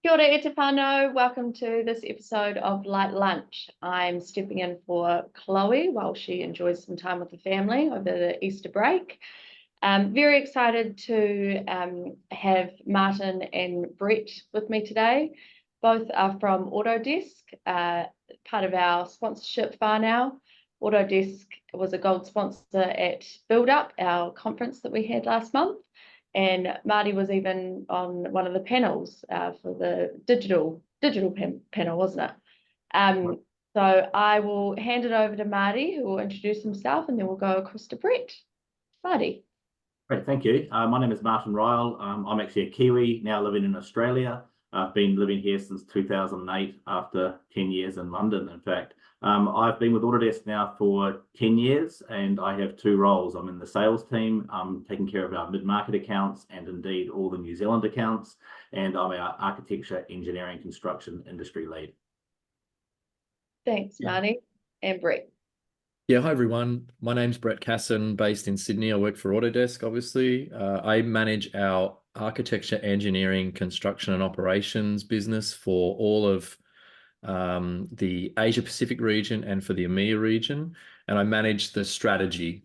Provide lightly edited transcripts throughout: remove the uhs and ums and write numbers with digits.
Kia ora e te whānau. Welcome to this episode of Light Lunch. I'm stepping in for Chloe while she enjoys some time with the family over the Easter break. Very excited to have Martin and Brett with me today. Both are from Autodesk, part of our sponsorship whānau. Autodesk was a gold sponsor at Build Up, our conference that we had last month. And Marty was even on one of the panels for the digital panel, wasn't it? So I will hand it over to Marty, who will introduce himself, and then we'll go across to Brett. Marty. Great, thank you. My name is Martin Ryall. I'm actually a Kiwi, now living in Australia. I've been living here since 2008, after 10 years in London, in fact. I've been with Autodesk now for 10 years, and I have two roles. I'm in the sales team, taking care of our mid-market accounts and indeed all the New Zealand accounts, and I'm our architecture, engineering, construction industry lead. Thanks, Marty. And Brett. Yeah, hi everyone. My name's Brett Casson, based in Sydney. I work for Autodesk, obviously. I manage our architecture, engineering, construction and operations business for all of the Asia Pacific region and for the EMEA region. And I manage the strategy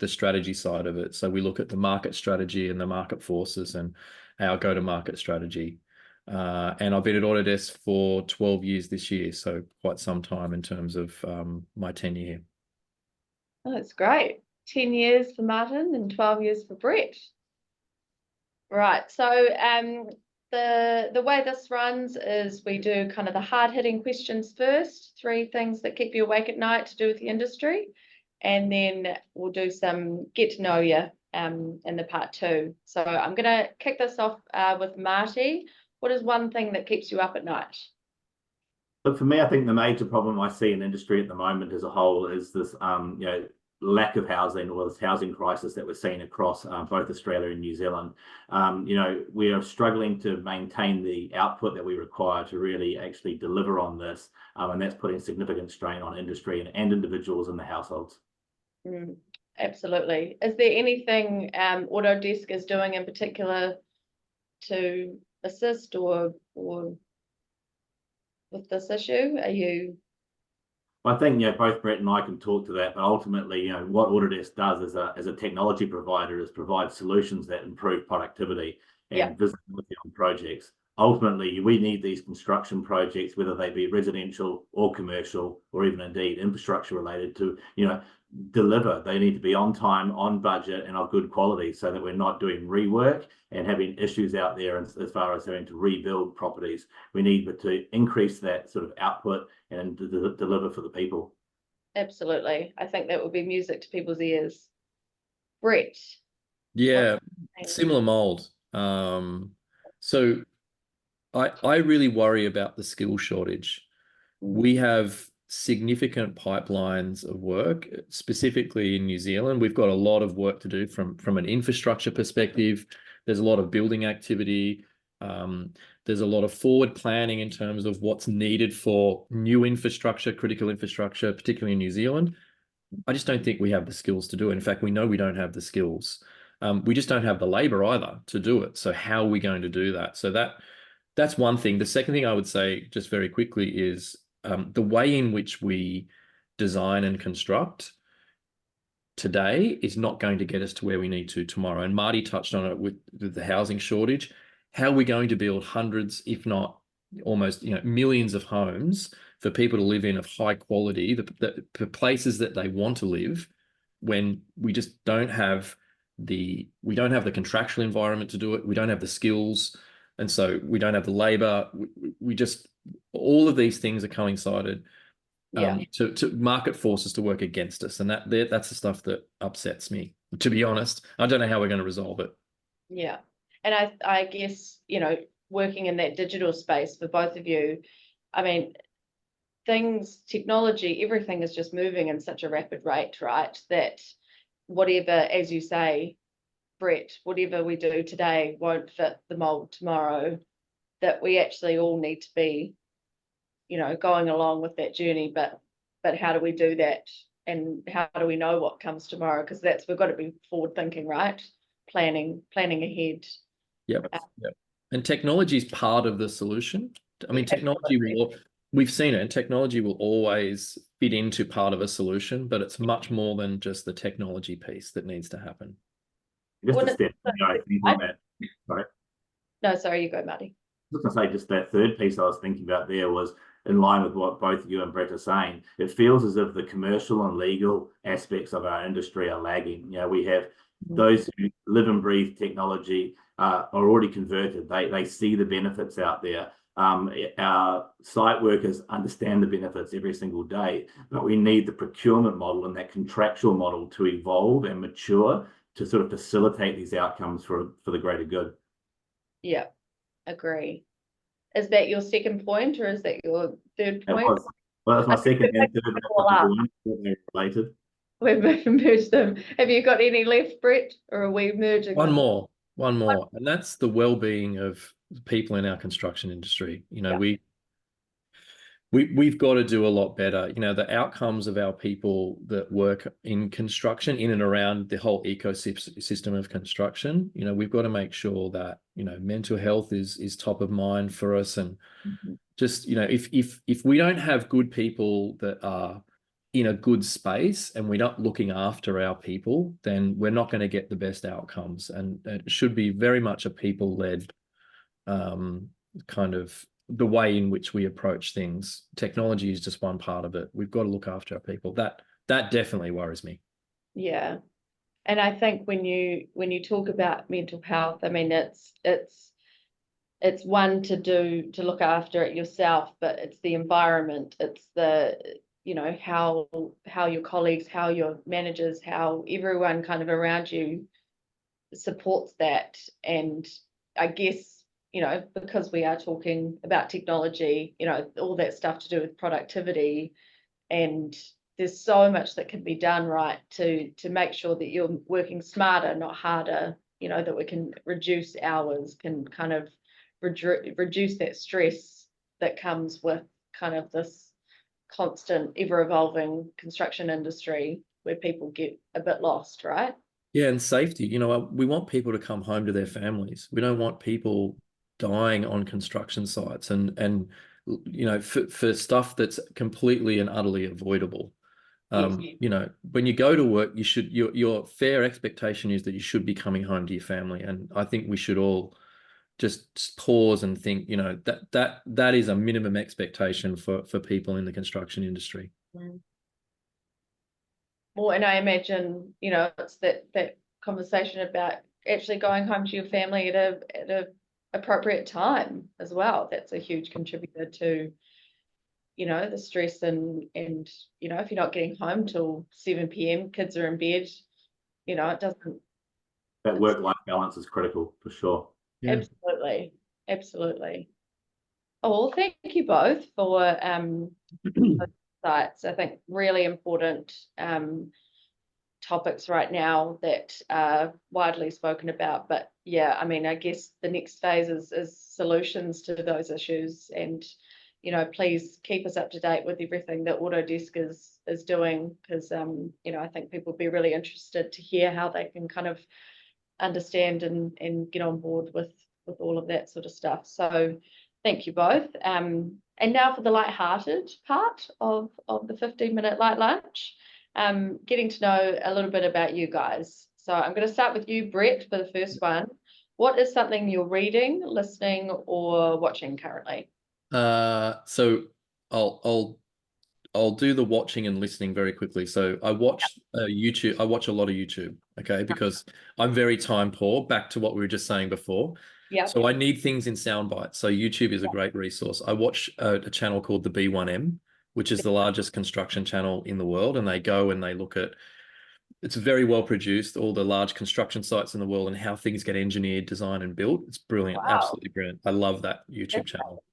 side of it. So we look at the market strategy and the market forces and our go-to-market strategy. And I've been at Autodesk for 12 years this year, so quite some time in terms of my tenure here. Oh, that's great. 10 years for Martin and 12 years for Brett. Right, so the way this runs is we do kind of the hard-hitting questions first, 3 things that keep you awake at night to do with the industry, and then we'll do some get to know you in the part 2. So I'm going to kick this off with Marty. What is one thing that keeps you up at night? But for me, I think the major problem I see in industry at the moment as a whole is this, lack of housing, or this housing crisis that we're seeing across both Australia and New Zealand. We are struggling to maintain the output that we require to really actually deliver on this, and that's putting significant strain on industry and individuals in the households. Absolutely. Is there anything Autodesk is doing in particular to assist or with this issue? Are you? I think both Brett and I can talk to that, but ultimately, what Autodesk does as a technology provider is provide solutions that improve productivity and visibility on projects. Ultimately, we need these construction projects, whether they be residential or commercial or even indeed infrastructure related, to deliver. They need to be on time, on budget, and of good quality, so that we're not doing rework and having issues out there as far as having to rebuild properties. We need to increase that sort of output and deliver for the people. Absolutely. I think that would be music to people's ears. Brett. Yeah, similar mold. So I really worry about the skill shortage. We have significant pipelines of work, specifically in New Zealand. We've got a lot of work to do from an infrastructure perspective. There's a lot of building activity. There's a lot of forward planning in terms of what's needed for new infrastructure, critical infrastructure, particularly in New Zealand. I just don't think we have the skills to do it. In fact, we know we don't have the skills. We just don't have the labor either to do it. So how are we going to do that? So that's one thing. The second thing I would say, just very quickly, is the way in which we design and construct today is not going to get us to where we need to tomorrow. And Marty touched on it with the housing shortage. How are we going to build hundreds, if not almost millions of homes for people to live in of high quality, the places that they want to live, when we just don't have the contractual environment to do it? We don't have the skills, and so we don't have the labor. We just, all of these things are coincided to market forces to work against us, and that's the stuff that upsets me, to be honest. I don't know how we're going to resolve it. Yeah, and I guess working in that digital space for both of you, I mean, technology, everything is just moving in such a rapid rate, right? That whatever, as you say, Brett, whatever we do today won't fit the mold tomorrow. That we actually all need to be going along with that journey, but how do we do that, and how do we know what comes tomorrow? Because we've got to be forward thinking, right? Planning ahead. Yep. And technology is part of the solution. I mean, we've seen it, and technology will always fit into part of a solution, but it's much more than just the technology piece that needs to happen. Just a step, I think on that. Sorry. No, sorry, you go, Marty. I was going to say, just that third piece I was thinking about there was in line with what both you and Brett are saying. It feels as if the commercial and legal aspects of our industry are lagging. We have those who live and breathe technology are already converted. They see the benefits out there. Our site workers understand the benefits every single day, but we need the procurement model and that contractual model to evolve and mature to sort of facilitate these outcomes for the greater good. Yeah, agree. Is that your second point, or is that your third point? Well, that's my second and third. Related. We've merged them. Have you got any left, Brett, or are we merging One them? more, and that's the well-being of people in our construction industry. We've got to do a lot better. The outcomes of our people that work in construction, in and around the whole ecosystem of construction, we've got to make sure that, mental health is top of mind for us. And just, if we don't have good people that are in a good space and we're not looking after our people, then we're not going to get the best outcomes. And it should be very much a people-led kind of the way in which we approach things. Technology is just one part of it. We've got to look after our people. That definitely worries me. Yeah. And I think when you talk about mental health, I mean, it's one to look after it yourself, but it's the environment, it's the, how your colleagues, how your managers, how everyone kind of around you supports that. And I guess, because we are talking about technology, all that stuff to do with productivity, and there's so much that can be done right to make sure that you're working smarter, not harder, that we can reduce hours, can kind of reduce that stress that comes with kind of this constant ever-evolving construction industry where people get a bit lost, right? Yeah, and safety. We want people to come home to their families. We don't want people dying on construction sites and for stuff that's completely and utterly avoidable. Yes. When you go to work, your fair expectation is that you should be coming home to your family. And I think we should all just pause and think, that is a minimum expectation for people in the construction industry. Well, and I imagine, it's that conversation about actually going home to your family at a appropriate time as well. That's a huge contributor to, the stress and if you're not getting home till 7 p.m, kids are in bed, it doesn't. That work-life balance is critical for sure. Yeah. Absolutely. Oh, well, thank you both for insights. I think really important topics right now that are widely spoken about. But yeah, I mean, I guess the next phase is solutions to those issues. And, please keep us up to date with everything that Autodesk is doing, because, I think people will be really interested to hear how they can kind of understand and get on board with all of that sort of stuff. So thank you both. And now for the light-hearted part of the 15-minute light lunch. Getting to know a little bit about you guys. So I'm going to start with you, Brett, for the first one. What is something you're reading, listening, or watching currently? So I'll do the watching and listening very quickly. So I watch YouTube. I watch a lot of YouTube, okay, because I'm very time poor, back to what we were just saying before. Yeah. So I need things in sound bites. So YouTube is a great resource. I watch a channel called the B1M, which is the largest construction channel in the world. And they go and they look at, it's very well produced, all the large construction sites in the world and how things get engineered, designed, and built. It's brilliant. Wow. Absolutely brilliant. I love that YouTube channel.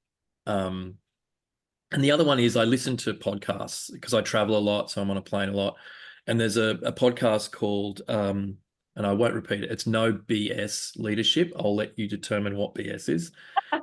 And the other one is I listen to podcasts because I travel a lot. So I'm on a plane a lot. And there's a podcast called, and I won't repeat it, it's No BS Leadership. I'll let you determine what BS is.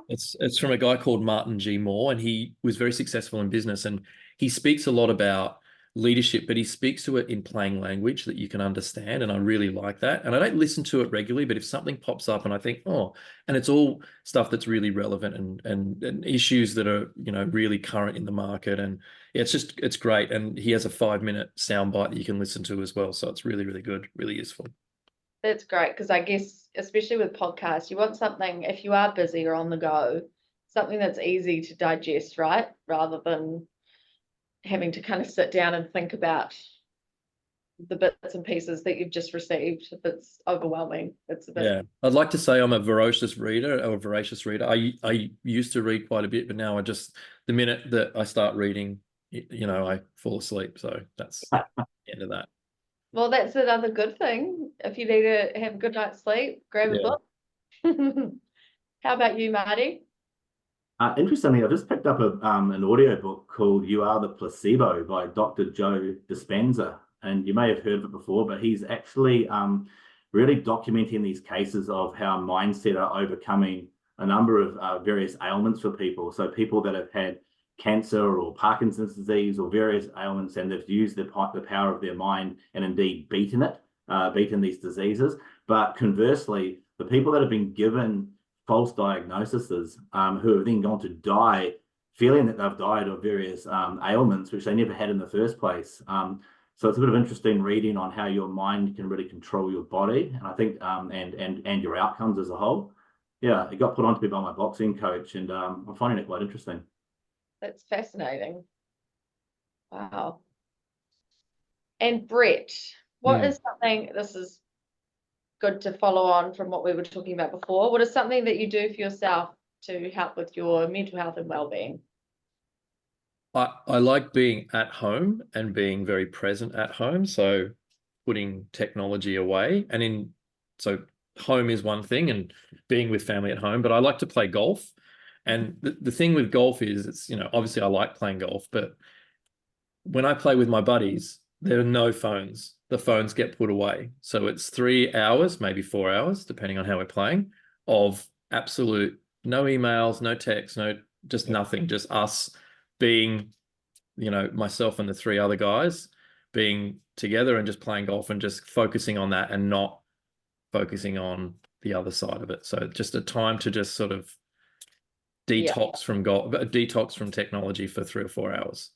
It's from a guy called Martin G. Moore, and he was very successful in business. And he speaks a lot about leadership, but he speaks to it in plain language that you can understand. And I really like that. And I don't listen to it regularly, but if something pops up and I think, oh, and it's all stuff that's really relevant and issues that are, you know, really current in the market. And it's great. And he has a 5-minute soundbite that you can listen to as well. So it's really, really good, really useful. That's great, because I guess, especially with podcasts, you want something, if you are busy or on the go, something that's easy to digest, right? Rather than having to kind of sit down and think about the bits and pieces that you've just received. It's overwhelming. It's a bit. Yeah, I'd like to say I'm a voracious reader or a voracious reader. I used to read quite a bit, but now the minute that I start reading, you know, I fall asleep. So that's the end of that. Well, that's another good thing. If you need to have a good night's sleep, grab a book. How about you, Marty? Interestingly, I just picked up an audio book called "You Are the Placebo" by Dr. Joe Dispenza, and you may have heard of it before, but he's actually really documenting these cases of how mindset are overcoming a number of various ailments for people. So people that have had cancer or Parkinson's disease or various ailments, and they've used the power of their mind and indeed beaten these diseases. But conversely, the people that have been given false diagnoses, who have then gone to die feeling that they've died of various ailments which they never had in the first place. So it's a bit of interesting reading on how your mind can really control your body, and I think and your outcomes as a whole. Yeah, it got put on to me by my boxing coach, and I'm finding it quite interesting. That's fascinating. Wow. And Brett, what is something, this is good to follow on from what we were talking about before, what is something that you do for yourself to help with your mental health and well-being? I like being at home and being very present at home. So putting technology away, so home is one thing and being with family at home, but I like to play golf. And the thing with golf is, it's, you know, obviously I like playing golf, but when I play with my buddies, there are no phones. The phones get put away. So it's 3 hours, maybe 4 hours, depending on how we're playing, of absolute no emails, no texts, just nothing, just us being, you know, myself and the 3 other guys being together and just playing golf and just focusing on that and not focusing on the other side of it. So just a time to just sort of detox from golf, detox from technology for 3 or 4 hours.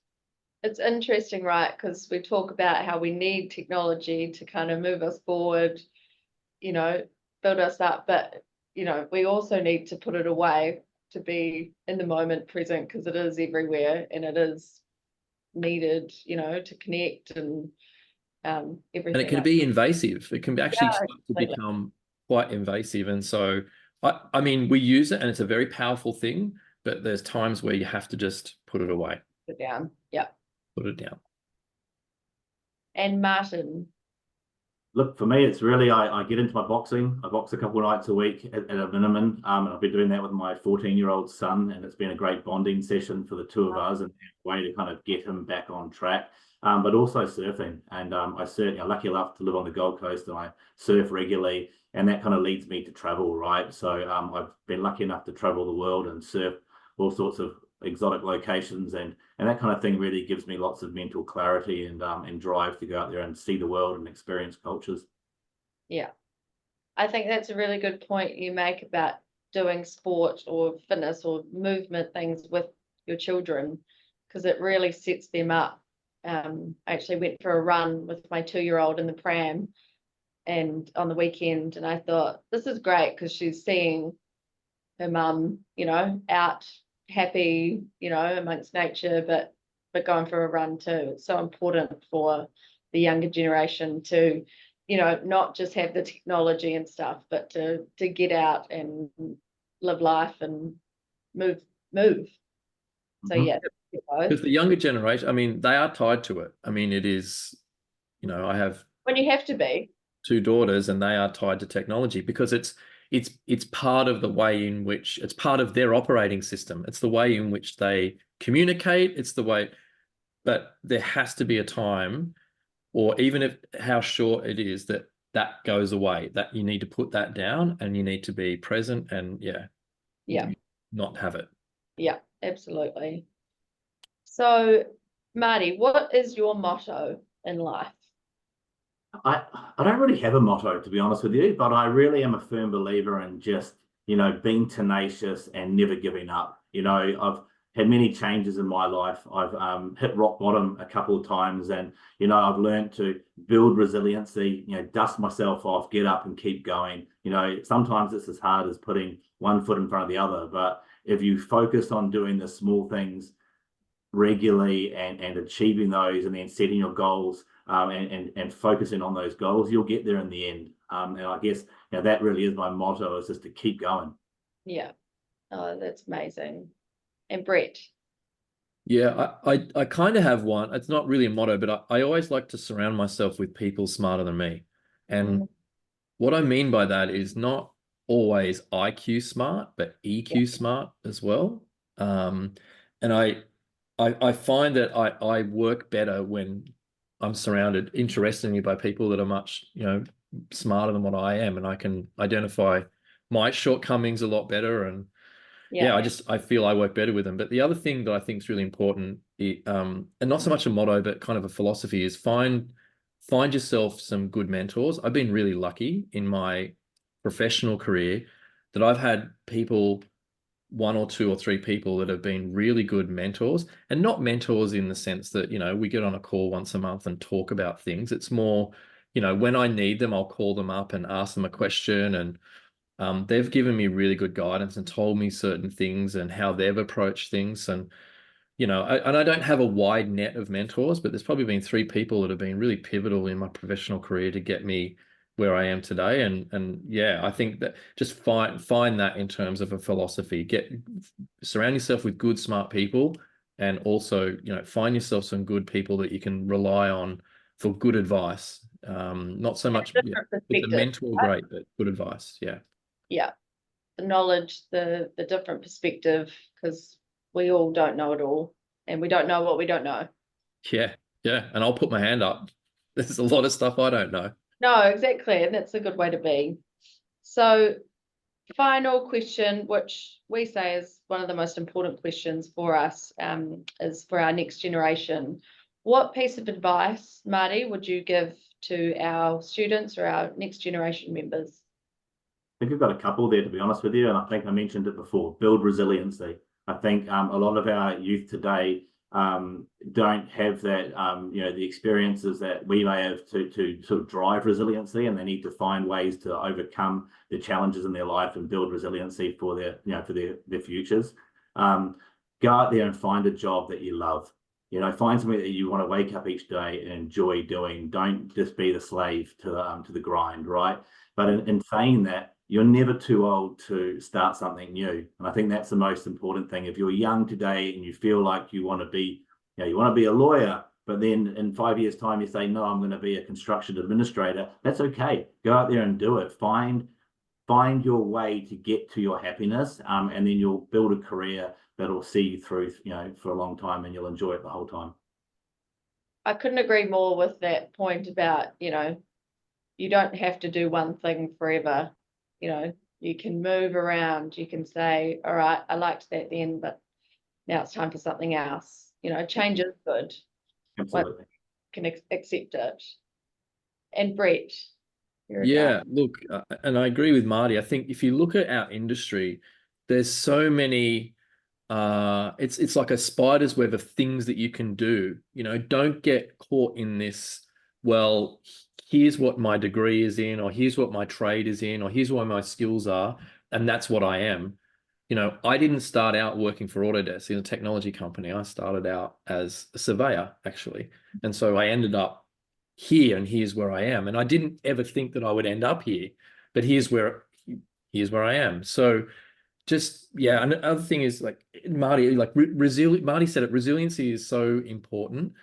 It's interesting, right? Because we talk about how we need technology to kind of move us forward, you know, build us up, but, you know, we also need to put it away to be in the moment present, because it is everywhere and it is needed, you know, to connect and everything. And it can be invasive. It can actually start to become quite invasive. And so, I mean, we use it and it's a very powerful thing, but there's times where you have to just put it away. Put it down. Yeah. Put it down. And Martin. Look, for me, it's really, I get into my boxing. I box a couple of nights a week at a minimum. And I've been doing that with my 14-year-old son, and it's been a great bonding session for the two of us and a way to kind of get him back on track. But also surfing. And I certainly, I'm lucky enough to live on the Gold Coast, and I surf regularly, and that kind of leads me to travel, right? So I've been lucky enough to travel the world and surf all sorts of exotic locations, and that kind of thing really gives me lots of mental clarity and drive to go out there and see the world and experience cultures. Yeah, I think that's a really good point you make about doing sport or fitness or movement things with your children, because it really sets them up. I actually went for a run with my 2-year-old in the pram and on the weekend, and I thought, this is great because she's seeing her mum, you know, out happy, you know, amongst nature, but going for a run too. It's so important for the younger generation to, you know, not just have the technology and stuff, but to get out and live life and move. So yeah, because the younger generation, I mean, they are tied to it. I mean, it is, you know, I have when you have to be 2 daughters and they are tied to technology because it's part of the way in which it's part of their operating system. It's the way in which they communicate. It's the way, but there has to be a time, or even if how short it is, that goes away, that you need to put that down and you need to be present and not have it. Yeah, absolutely. So Marty, what is your motto in life? I don't really have a motto, to be honest with you, but I really am a firm believer in just, being tenacious and never giving up. I've had many changes in my life. I've hit rock bottom a couple of times, and I've learned to build resiliency, dust myself off, get up and keep going. Sometimes it's as hard as putting one foot in front of the other, but if you focus on doing the small things regularly and achieving those, and then setting your goals, and focusing on those goals, you'll get there in the end. And I guess that really is my motto, is just to keep going. Yeah. Oh, that's amazing. And Brett? Yeah, I kind of have one. It's not really a motto, but I always like to surround myself with people smarter than me. And what I mean by that is not always IQ smart, but EQ smart as well. And I find that I work better when I'm surrounded, interestingly, by people that are much, smarter than what I am, and I can identify my shortcomings a lot better. And I feel I work better with them. But the other thing that I think is really important, and not so much a motto, but kind of a philosophy, is find yourself some good mentors. I've been really lucky in my professional career that I've had people, one or two or three people that have been really good mentors, and not mentors in the sense that, we get on a call once a month and talk about things. It's more, when I need them, I'll call them up and ask them a question, and they've given me really good guidance and told me certain things and how they've approached things. And, I don't have a wide net of mentors, but there's probably been three people that have been really pivotal in my professional career to get me where I am today. And yeah, I think that just find that in terms of a philosophy. Surround yourself with good, smart people, and also, find yourself some good people that you can rely on for good advice. Not so much with a mentor, great, but good advice. Yeah. Yeah. The knowledge, the different perspective, because we all don't know it all, and we don't know what we don't know. Yeah. Yeah. And I'll put my hand up. There's a lot of stuff I don't know. No, exactly. And that's a good way to be. So, final question, which we say is one of the most important questions for us, is for our next generation. What piece of advice, Marty, would you give to our students or our next generation members? I think we've got a couple there, to be honest with you, and I think I mentioned it before. Build resiliency. I think a lot of our youth today don't have that, the experiences that we may have to sort of drive resiliency, and they need to find ways to overcome the challenges in their life and build resiliency for their futures. Go out there and find a job that you love. Find something that you want to wake up each day and enjoy doing. Don't just be the slave to the grind, right? But in saying that, you're never too old to start something new. And I think that's the most important thing. If you're young today and you feel like you want to be a lawyer, but then in 5 years' time you say, no, I'm going to be a construction administrator, that's okay. Go out there and do it. Find your way to get to your happiness, and then you'll build a career that'll see you through, for a long time, and you'll enjoy it the whole time. I couldn't agree more with that point about, you don't have to do one thing forever. You can move around. You can say, all right, I liked that then, but now it's time for something else. Change is good. Absolutely. Can accept it. And Brett, yeah, look, and I agree with Marty. I think if you look at our industry, there's so many, it's like a spider's web of things that you can do. Don't get caught in this, well, here's what my degree is in, or here's what my trade is in, or here's what my skills are, and that's what I am. I didn't start out working for Autodesk in a technology company. I started out as a surveyor, actually. And so I ended up here, and here's where I am. And I didn't ever think that I would end up here, but here's where I am. So just, yeah. And the other thing is, like Marty, Marty said it, resiliency is so important.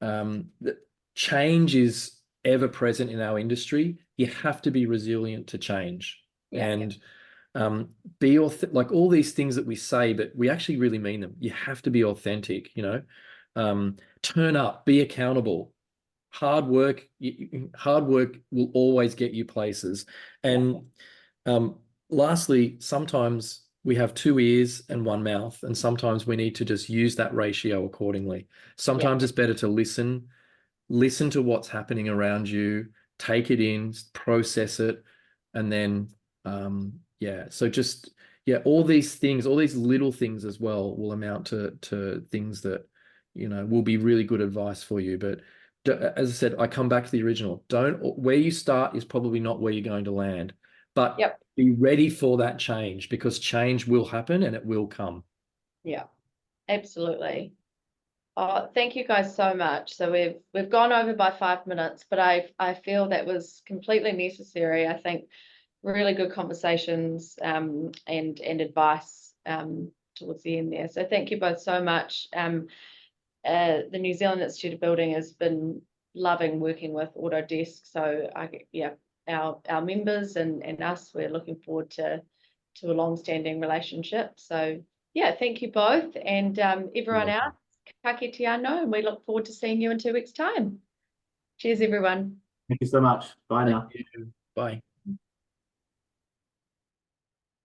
That change is ever present in our industry. You have to be resilient to change. And be like all these things that we say, but we actually really mean them. You have to be authentic, turn up, be accountable. Hard work will always get you places. And lastly, sometimes we have 2 ears and 1 mouth, and sometimes we need to just use that ratio accordingly. Sometimes it's better to listen to what's happening around you, take it in, process it, and then so just all these things, all these little things as well will amount to things that will be really good advice for you. But as I said, I come back to the original. Where you start is probably not where you're going to land, but be ready for that change, because change will happen and it will come. Yeah, absolutely. Oh, thank you guys so much. So we've gone over by 5 minutes, but I feel that was completely necessary. I think really good conversations and advice towards the end there. So thank you both so much. The New Zealand Institute of Building has been loving working with Autodesk. So our members and us, we're looking forward to a long-standing relationship. So yeah, thank you both, and everyone else, ka kite anō, and we look forward to seeing you in 2 weeks' time. Cheers, everyone. Thank you so much. Bye now. Bye.